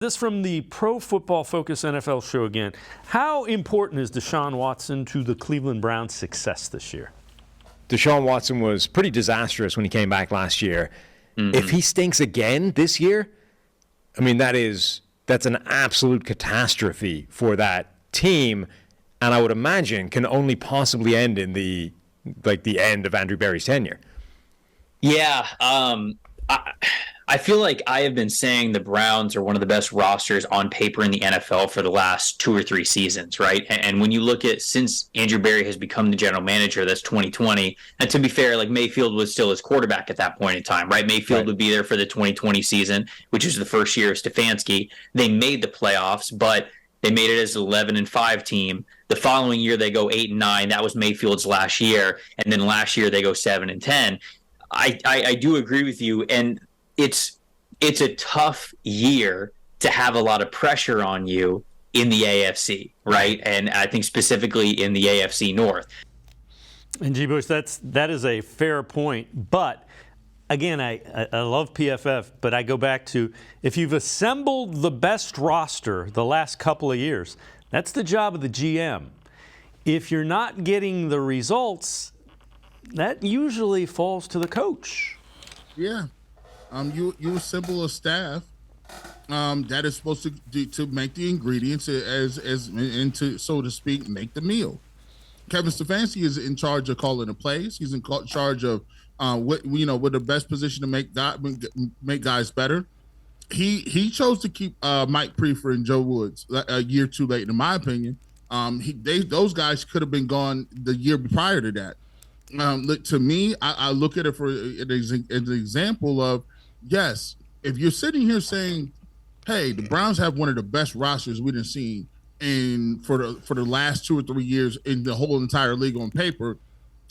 This from the Pro Football Focus NFL show again. How important is Deshaun Watson to the Cleveland Browns' success this year? Deshaun Watson was pretty disastrous when he came back last year. Mm-hmm. If he stinks again this year, I mean, that's an absolute catastrophe for that team, and I would imagine can only possibly end in the end of Andrew Berry's tenure. Yeah, I feel like I have been saying the Browns are one of the best rosters on paper in the NFL for the last 2 or 3 seasons, right? And when you look at since Andrew Berry has become the general manager, that's 2020. And to be fair, like Mayfield was still his quarterback at that point in time, right? Mayfield would be there for the 2020 season, which was the first year of Stefanski. They made the playoffs, but they made it as an 11-5 team. The following year, they go 8-9. That was Mayfield's last year. And then last year, they go 7-10. I do agree with you. And it's a tough year to have a lot of pressure on you in the AFC, right? And I think specifically in the AFC North. And G. Bush, that is a fair point. But again, I love PFF, but I go back to if you've assembled the best roster the last couple of years, that's the job of the GM. If you're not getting the results, that usually falls to the coach. Yeah. You assemble a staff that is supposed to make the ingredients and to, so to speak, make the meal. Kevin Stefanski is in charge of calling the plays. He's in charge of what the best position to make guys better. He chose to keep Mike Prefer and Joe Woods a year too late, in my opinion. Those guys could have been gone the year prior to that. To me, I look at it for an example of, yes, if you're sitting here saying, hey, the Browns have one of the best rosters we've seen for the last 2 or 3 years in the whole entire league on paper,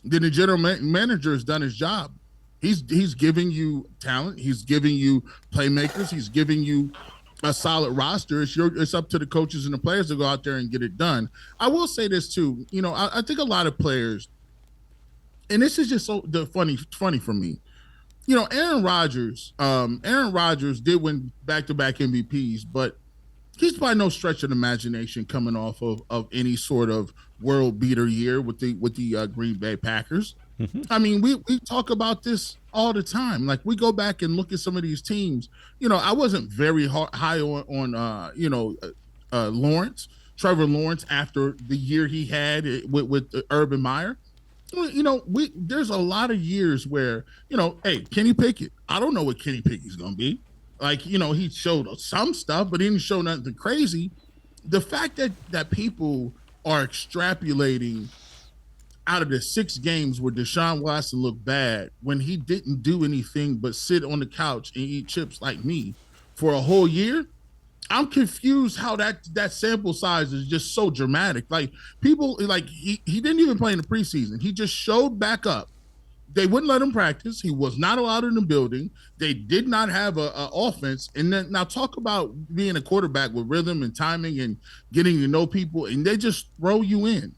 then the general manager has done his job. He's giving you talent. He's giving you playmakers. He's giving you a solid roster. It's up to the coaches and the players to go out there and get it done. I will say this too. I think a lot of players, and this is just so funny for me. Aaron Rodgers did win back-to-back MVPs, but he's by no stretch of the imagination coming off of any sort of world beater year with the Green Bay Packers. Mm-hmm. I mean, we talk about this all the time. Like, we go back and look at some of these teams. I wasn't very high on Trevor Lawrence after the year he had with Urban Meyer. There's a lot of years where, hey, Kenny Pickett, I don't know what Kenny Pickett's going to be. Like, he showed some stuff, but he didn't show nothing crazy. The fact that people are extrapolating out of the 6 games where Deshaun Watson looked bad when he didn't do anything but sit on the couch and eat chips like me for a whole year, I'm confused how that sample size is just so dramatic. Like, people, like, he didn't even play in the preseason. He just showed back up. They wouldn't let him practice. He was not allowed in the building. They did not have a offense. And then now talk about being a quarterback with rhythm and timing and getting to know people, and they just throw you in.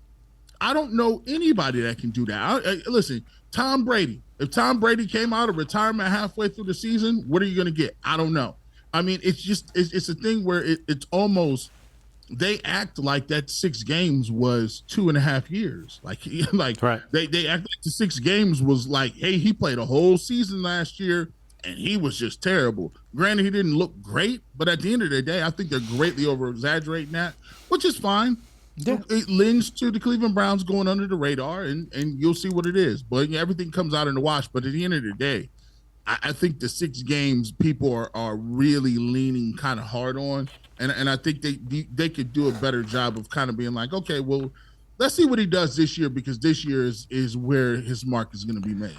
I don't know anybody that can do that. Listen, Tom Brady. If Tom Brady came out of retirement halfway through the season, what are you going to get? I don't know. I mean, it's a thing where it's almost, they act like that 6 games was 2.5 years. Like right. They act like the 6 games was like, hey, he played a whole season last year and he was just terrible. Granted, he didn't look great, but at the end of the day, I think they're greatly over-exaggerating that, which is fine. Yeah. It lends to the Cleveland Browns going under the radar, and you'll see what it is. But everything comes out in the wash. But at the end of the day, I think the 6 games people are really leaning kind of hard on, and I think they could do a better job of kind of being like, okay, well, let's see what he does this year, because this year is where his mark is going to be made.